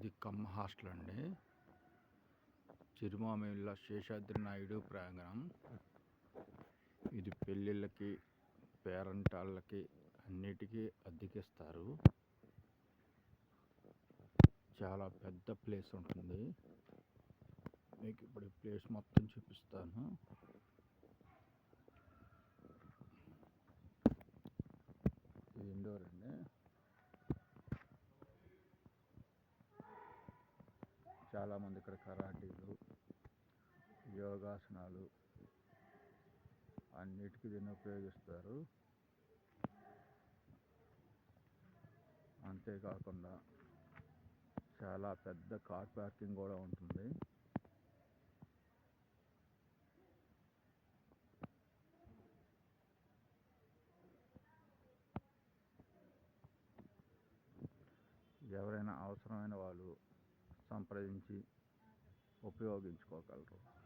ఇది కమ్మ హాస్టల్ అండి. చిరుమామిళ్ళ శేషాద్రి నాయుడు ప్రాంగణం. ఇది పెళ్ళిళ్ళకి, పేరంటాళ్ళకి అన్నిటికీ అద్దెకిస్తారు. చాలా పెద్ద ప్లేస్ ఉంటుంది. మీకు ఇప్పుడు ఈ ప్లేస్ మొత్తం చూపిస్తాను. ఇది ఇండోర్ అండి. చాలామంది ఇక్కడ కరాటీలు, యోగాసనాలు అన్నిటికీ దీన్ని ఉపయోగిస్తారు. అంతేకాకుండా చాలా పెద్ద కార్ పార్కింగ్ కూడా ఉంటుంది. ఎవరైనా అవసరమైన వాళ్ళు సంప్రదించి ఉపయోగించుకోగలరు.